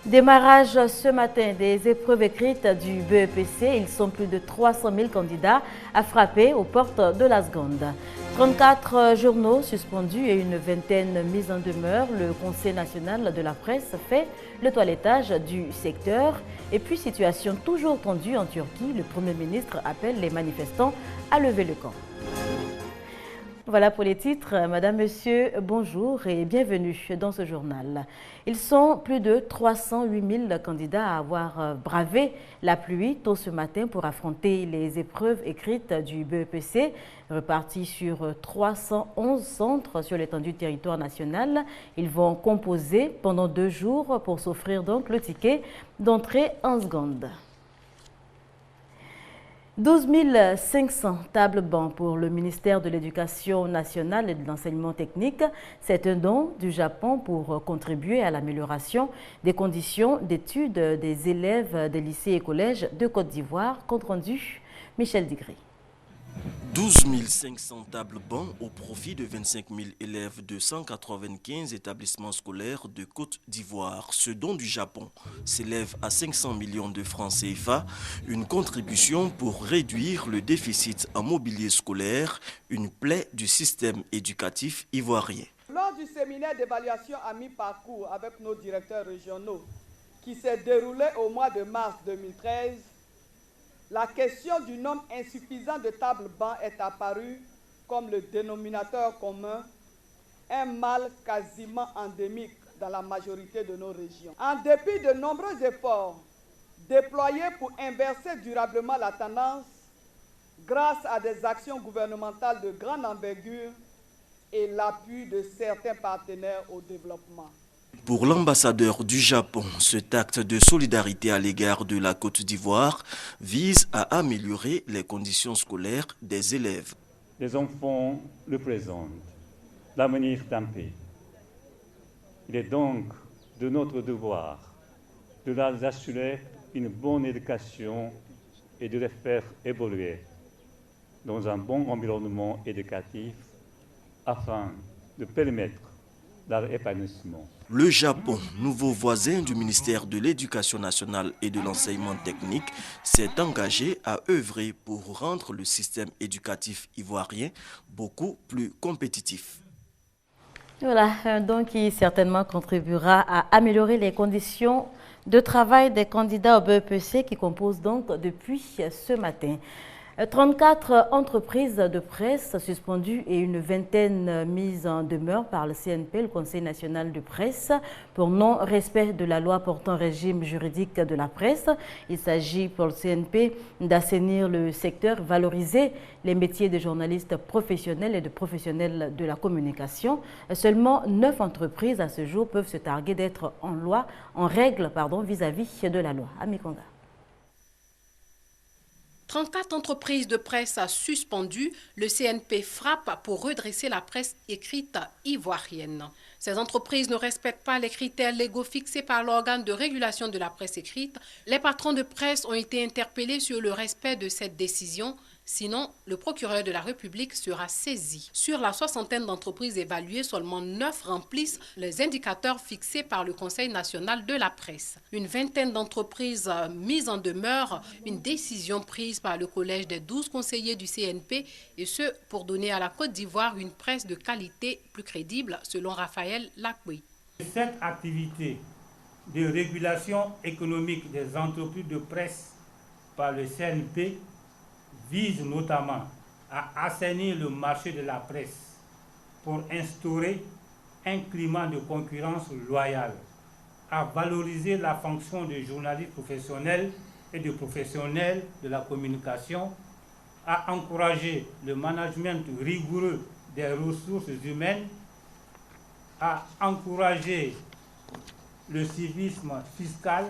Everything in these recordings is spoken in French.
Démarrage ce matin des épreuves écrites du BEPC. Ils sont plus de 300 000 candidats à frapper aux portes de la seconde. 34 journaux suspendus et une vingtaine mis en demeure. Le Conseil national de la presse fait le toilettage du secteur. Et puis, situation toujours tendue en Turquie. Le Premier ministre appelle les manifestants à lever le camp. Voilà pour les titres. Madame, Monsieur, bonjour et bienvenue dans ce journal. Ils sont plus de 308 000 candidats à avoir bravé la pluie tôt ce matin pour affronter les épreuves écrites du BEPC, repartis sur 311 centres sur l'étendue du territoire national. Ils vont composer pendant 2 jours pour s'offrir donc le ticket d'entrée en seconde. 12 500 tables-bancs pour le ministère de l'Éducation nationale et de l'enseignement technique. C'est un don du Japon pour contribuer à l'amélioration des conditions d'études des élèves des lycées et collèges de Côte d'Ivoire. Compte rendu, Michel Digré. 12 500 tables-bancs au profit de 25 000 élèves de 195 établissements scolaires de Côte d'Ivoire. Ce don du Japon s'élève à 500 millions de francs CFA, une contribution pour réduire le déficit en mobilier scolaire, une plaie du système éducatif ivoirien. Lors du séminaire d'évaluation à mi-parcours avec nos directeurs régionaux qui s'est déroulé au mois de mars 2013, la question du nombre insuffisant de tables-bancs est apparue comme le dénominateur commun, un mal quasiment endémique dans la majorité de nos régions. En dépit de nombreux efforts déployés pour inverser durablement la tendance, grâce à des actions gouvernementales de grande envergure et l'appui de certains partenaires au développement. Pour l'ambassadeur du Japon, cet acte de solidarité à l'égard de la Côte d'Ivoire vise à améliorer les conditions scolaires des élèves. Les enfants représentent l'avenir d'un pays. Il est donc de notre devoir de leur assurer une bonne éducation et de les faire évoluer dans un bon environnement éducatif afin de permettre leur épanouissement. Le Japon, nouveau voisin du ministère de l'Éducation nationale et de l'enseignement technique, s'est engagé à œuvrer pour rendre le système éducatif ivoirien beaucoup plus compétitif. Voilà, un don qui certainement contribuera à améliorer les conditions de travail des candidats au BEPC qui composent donc depuis ce matin. 34 entreprises de presse suspendues et une vingtaine mises en demeure par le CNP, le Conseil national de presse, pour non-respect de la loi portant régime juridique de la presse. Il s'agit pour le CNP d'assainir le secteur, valoriser les métiers de journalistes professionnels et de professionnels de la communication. Seulement 9 entreprises à ce jour peuvent se targuer d'être en règle vis-à-vis de la loi. Ami Konga. 34 entreprises de presse suspendues, le CNP frappe pour redresser la presse écrite ivoirienne. Ces entreprises ne respectent pas les critères légaux fixés par l'organe de régulation de la presse écrite. Les patrons de presse ont été interpellés sur le respect de cette décision. Sinon, le procureur de la République sera saisi. Sur la soixantaine d'entreprises évaluées, seulement 9 remplissent les indicateurs fixés par le Conseil national de la presse. Une vingtaine d'entreprises mises en demeure, une décision prise par le collège des 12 conseillers du CNP, et ce, pour donner à la Côte d'Ivoire une presse de qualité plus crédible, selon Raphaël Lacoué. Cette activité de régulation économique des entreprises de presse par le CNP vise notamment à assainir le marché de la presse pour instaurer un climat de concurrence loyale, à valoriser la fonction de journalistes professionnels et de professionnels de la communication, à encourager le management rigoureux des ressources humaines, à encourager le civisme fiscal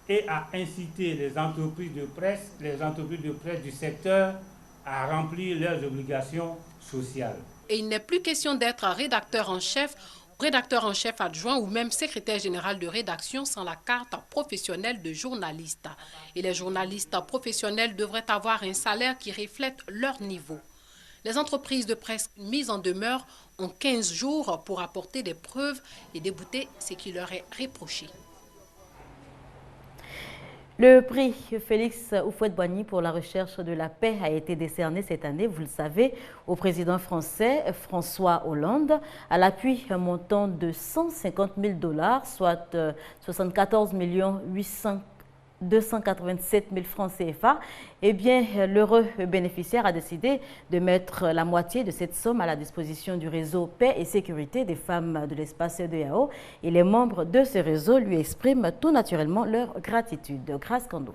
et à inciter les entreprises de presse du secteur à remplir leurs obligations sociales. Et il n'est plus question d'être rédacteur en chef adjoint ou même secrétaire général de rédaction sans la carte professionnelle de journaliste. Et les journalistes professionnels devraient avoir un salaire qui reflète leur niveau. Les entreprises de presse mises en demeure ont 15 jours pour apporter des preuves et débouter ce qui leur est reproché. Le prix Félix Houphouët-Boigny pour la recherche de la paix a été décerné cette année, vous le savez, au président français François Hollande, à l'appui un montant de 150 000 $, soit 74 287 000 francs CFA. Eh bien, l'heureux bénéficiaire a décidé de mettre la moitié de cette somme à la disposition du réseau Paix et Sécurité des femmes de l'espace CEDEAO. Et les membres de ce réseau lui expriment tout naturellement leur gratitude. Grâce Kando.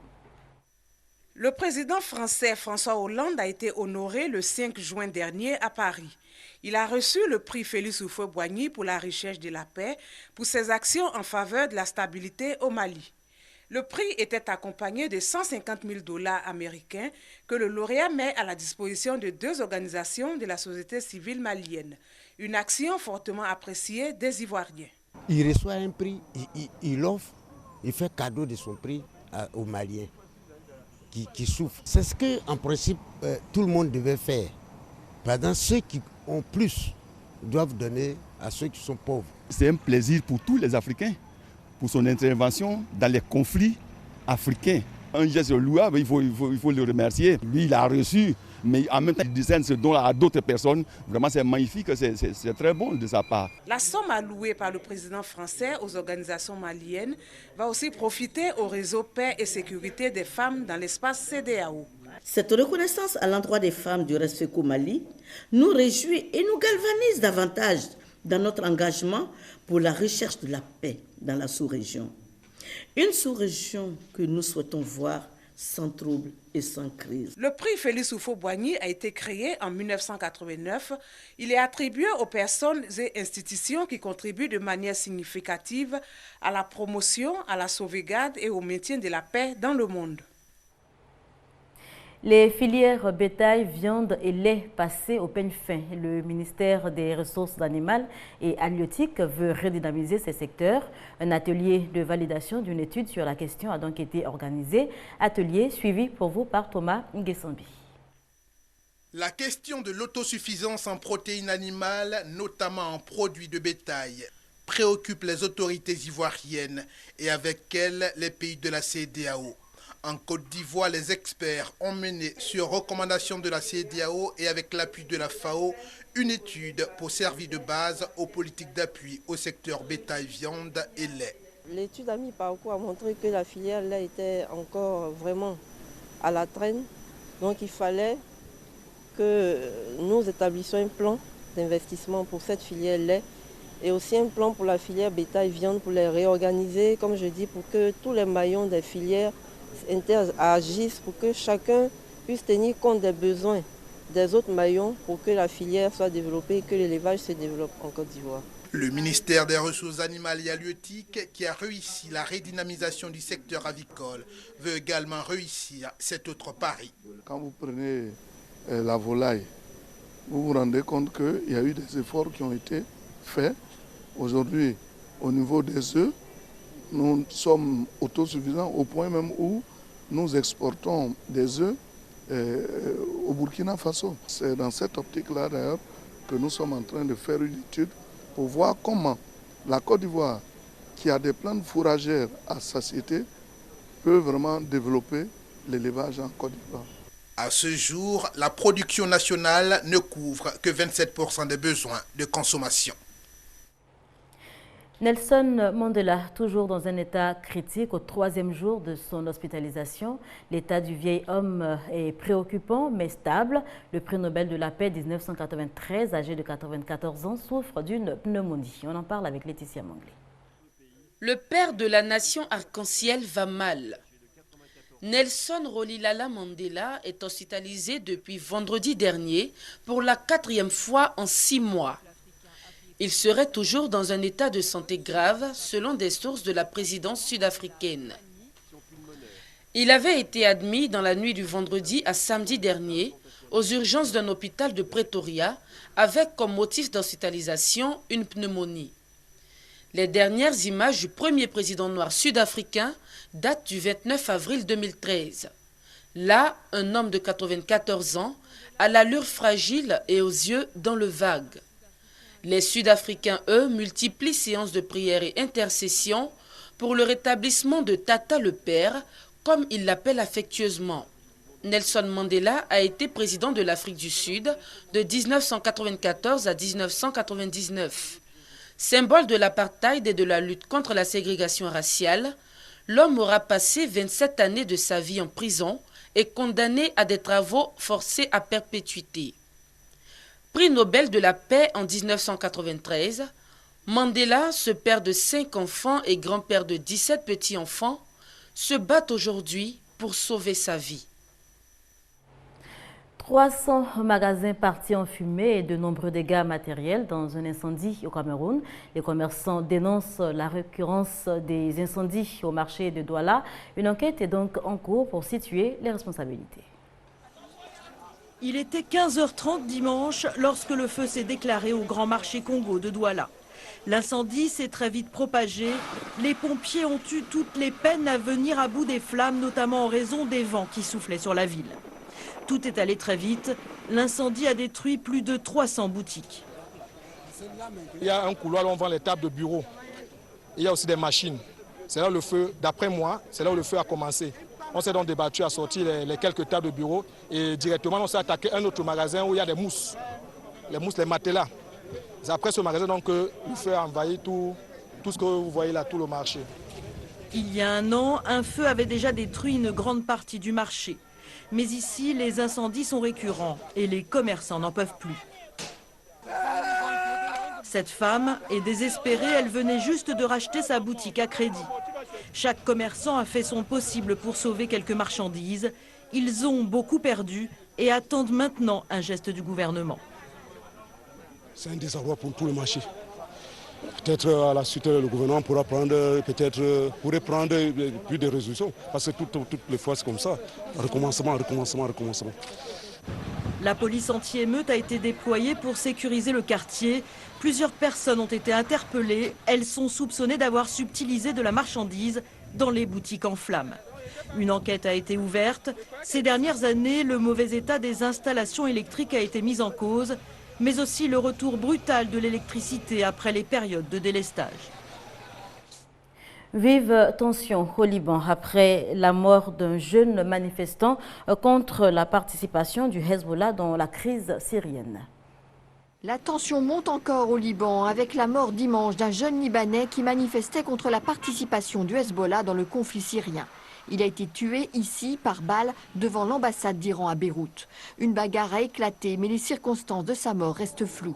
Le président français François Hollande a été honoré le 5 juin dernier à Paris. Il a reçu le prix Félix Houphouët-Boigny pour la recherche de la paix pour ses actions en faveur de la stabilité au Mali. Le prix était accompagné de 150 000 $ américains que le lauréat met à la disposition de 2 organisations de la société civile malienne. Une action fortement appréciée des Ivoiriens. Il reçoit un prix, il offre, il fait cadeau de son prix aux Maliens qui souffrent. C'est ce qu'en principe tout le monde devait faire. Pendant ceux qui ont plus doivent donner à ceux qui sont pauvres. C'est un plaisir pour tous les Africains, pour son intervention dans les conflits africains. Un geste louable, il faut le remercier. Lui, il a reçu, mais en même temps, il décerne ce don à d'autres personnes. Vraiment, c'est magnifique, c'est très bon de sa part. La somme allouée par le président français aux organisations maliennes va aussi profiter au réseau Paix et Sécurité des femmes dans l'espace CEDEAO. Cette reconnaissance à l'endroit des femmes du RESFECO Mali nous réjouit et nous galvanise davantage dans notre engagement pour la recherche de la paix dans la sous-région. Une sous-région que nous souhaitons voir sans trouble et sans crise. Le prix Félix Houphouët-Boigny a été créé en 1989. Il est attribué aux personnes et institutions qui contribuent de manière significative à la promotion, à la sauvegarde et au maintien de la paix dans le monde. Les filières bétail, viande et lait passées au peigne fin. Le ministère des Ressources animales et halieutiques veut redynamiser ces secteurs. Un atelier de validation d'une étude sur la question a donc été organisé. Atelier suivi pour vous par Thomas Nguessambi. La question de l'autosuffisance en protéines animales, notamment en produits de bétail, préoccupe les autorités ivoiriennes et avec elles les pays de la CEDEAO. En Côte d'Ivoire, les experts ont mené, sur recommandation de la CEDEAO et avec l'appui de la FAO, une étude pour servir de base aux politiques d'appui au secteur bétail, viande et lait. L'étude à mi-parcours a montré que la filière lait était encore vraiment à la traîne. Donc il fallait que nous établissions un plan d'investissement pour cette filière lait et aussi un plan pour la filière bétail, viande pour les réorganiser, comme je dis, pour que tous les maillons des filières agissent pour que chacun puisse tenir compte des besoins des autres maillons pour que la filière soit développée et que l'élevage se développe en Côte d'Ivoire. Le ministère des Ressources animales et halieutiques, qui a réussi la redynamisation du secteur avicole, veut également réussir cet autre pari. Quand vous prenez la volaille, vous vous rendez compte qu'il y a eu des efforts qui ont été faits. Aujourd'hui, au niveau des œufs, nous sommes autosuffisants au point même où nous exportons des œufs au Burkina Faso. C'est dans cette optique-là d'ailleurs que nous sommes en train de faire une étude pour voir comment la Côte d'Ivoire, qui a des plantes fourragères à satiété, peut vraiment développer l'élevage en Côte d'Ivoire. À ce jour, la production nationale ne couvre que 27% des besoins de consommation. Nelson Mandela, toujours dans un état critique au 3e jour de son hospitalisation. L'état du vieil homme est préoccupant mais stable. Le prix Nobel de la paix 1993, âgé de 94 ans, souffre d'une pneumonie. On en parle avec Laetitia Manglé. Le père de la nation arc-en-ciel va mal. Nelson Rolihlahla Mandela est hospitalisé depuis vendredi dernier pour la 4e fois en 6 mois. Il serait toujours dans un état de santé grave, selon des sources de la présidence sud-africaine. Il avait été admis dans la nuit du vendredi à samedi dernier aux urgences d'un hôpital de Pretoria avec comme motif d'hospitalisation une pneumonie. Les dernières images du premier président noir sud-africain datent du 29 avril 2013. Là, un homme de 94 ans, à l'allure fragile et aux yeux dans le vague. Les Sud-Africains, eux, multiplient séances de prière et intercession pour le rétablissement de Tata le Père, comme il l'appelle affectueusement. Nelson Mandela a été président de l'Afrique du Sud de 1994 à 1999. Symbole de l'apartheid et de la lutte contre la ségrégation raciale, l'homme aura passé 27 années de sa vie en prison et condamné à des travaux forcés à perpétuité. Prix Nobel de la paix en 1993, Mandela, ce père de 5 enfants et grand-père de 17 petits-enfants, se bat aujourd'hui pour sauver sa vie. 300 magasins partis en fumée et de nombreux dégâts matériels dans un incendie au Cameroun. Les commerçants dénoncent la récurrence des incendies au marché de Douala. Une enquête est donc en cours pour situer les responsabilités. Il était 15h30 dimanche lorsque le feu s'est déclaré au grand marché Congo de Douala. L'incendie s'est très vite propagé. Les pompiers ont eu toutes les peines à venir à bout des flammes, notamment en raison des vents qui soufflaient sur la ville. Tout est allé très vite. L'incendie a détruit plus de 300 boutiques. Il y a un couloir où on vend les tables de bureau. Il y a aussi des machines. C'est là où le feu, d'après moi, c'est là où le feu a commencé. On s'est donc débattu à sortir les quelques tables de bureau et directement on s'est attaqué à un autre magasin où il y a des mousses. Les mousses, les matelas. C'est après ce magasin donc que le feu a envahi tout ce que vous voyez là, tout le marché. Il y a un an, un feu avait déjà détruit une grande partie du marché. Mais ici, les incendies sont récurrents et les commerçants n'en peuvent plus. Cette femme est désespérée, elle venait juste de racheter sa boutique à crédit. Chaque commerçant a fait son possible pour sauver quelques marchandises. Ils ont beaucoup perdu et attendent maintenant un geste du gouvernement. C'est un désarroi pour tout le marché. Peut-être à la suite, le gouvernement pourrait prendre plus de résolutions. Parce que toutes les fois, c'est comme ça. Recommencement. La police anti-émeute a été déployée pour sécuriser le quartier. Plusieurs personnes ont été interpellées. Elles sont soupçonnées d'avoir subtilisé de la marchandise dans les boutiques en flammes. Une enquête a été ouverte. Ces dernières années, le mauvais état des installations électriques a été mis en cause, mais aussi le retour brutal de l'électricité après les périodes de délestage. Vive tension au Liban après la mort d'un jeune manifestant contre la participation du Hezbollah dans la crise syrienne. La tension monte encore au Liban avec la mort dimanche d'un jeune Libanais qui manifestait contre la participation du Hezbollah dans le conflit syrien. Il a été tué ici par balle devant l'ambassade d'Iran à Beyrouth. Une bagarre a éclaté, mais les circonstances de sa mort restent floues.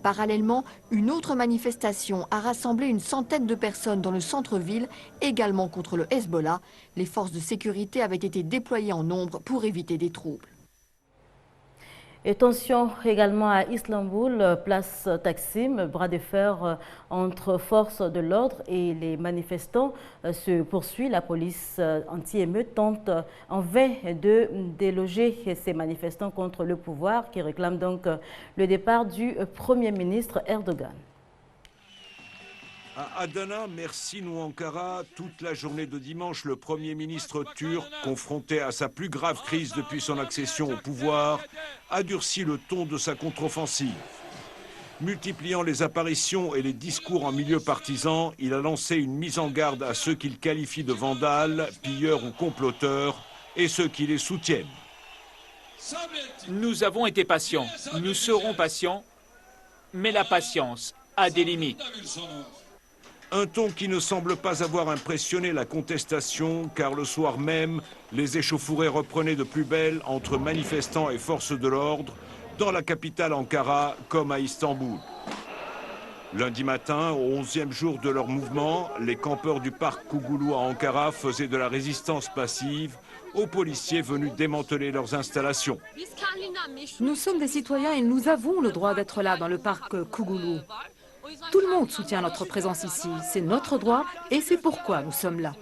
Parallèlement, une autre manifestation a rassemblé une centaine de personnes dans le centre-ville, également contre le Hezbollah. Les forces de sécurité avaient été déployées en nombre pour éviter des troubles. Et tension également à Istanbul, place Taksim, bras de fer entre forces de l'ordre et les manifestants se poursuit. La police anti-émeute tente en vain de déloger ces manifestants contre le pouvoir qui réclament donc le départ du Premier ministre Erdogan. À Adana, Mersin ou Ankara, toute la journée de dimanche, le Premier ministre turc, confronté à sa plus grave crise depuis son accession au pouvoir, a durci le ton de sa contre-offensive. Multipliant les apparitions et les discours en milieu partisan, il a lancé une mise en garde à ceux qu'il qualifie de vandales, pilleurs ou comploteurs, et ceux qui les soutiennent. Nous avons été patients, nous serons patients, mais la patience a des limites. Un ton qui ne semble pas avoir impressionné la contestation, car le soir même, les échauffourées reprenaient de plus belle entre manifestants et forces de l'ordre, dans la capitale Ankara comme à Istanbul. Lundi matin, au 11e jour de leur mouvement, les campeurs du parc Kougoulou à Ankara faisaient de la résistance passive aux policiers venus démanteler leurs installations. Nous sommes des citoyens et nous avons le droit d'être là dans le parc Kougoulou. Tout le monde soutient notre présence ici. C'est notre droit et c'est pourquoi nous sommes là.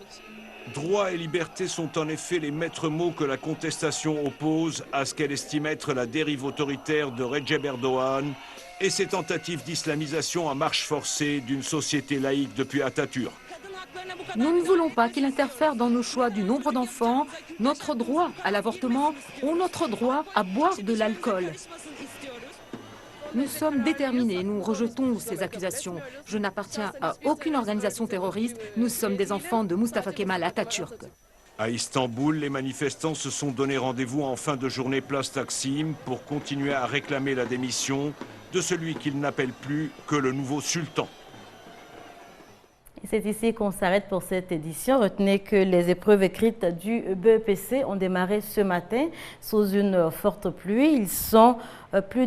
Droit et liberté sont en effet les maîtres mots que la contestation oppose à ce qu'elle estime être la dérive autoritaire de Recep Erdogan et ses tentatives d'islamisation à marche forcée d'une société laïque depuis Atatürk. Nous ne voulons pas qu'il interfère dans nos choix du nombre d'enfants, notre droit à l'avortement ou notre droit à boire de l'alcool. Nous sommes déterminés, nous rejetons ces accusations. Je n'appartiens à aucune organisation terroriste, nous sommes des enfants de Mustafa Kemal Atatürk. À Istanbul, les manifestants se sont donné rendez-vous en fin de journée place Taksim pour continuer à réclamer la démission de celui qu'ils n'appellent plus que le nouveau sultan. C'est ici qu'on s'arrête pour cette édition. Retenez que les épreuves écrites du BEPC ont démarré ce matin sous une forte pluie. Ils sont plus de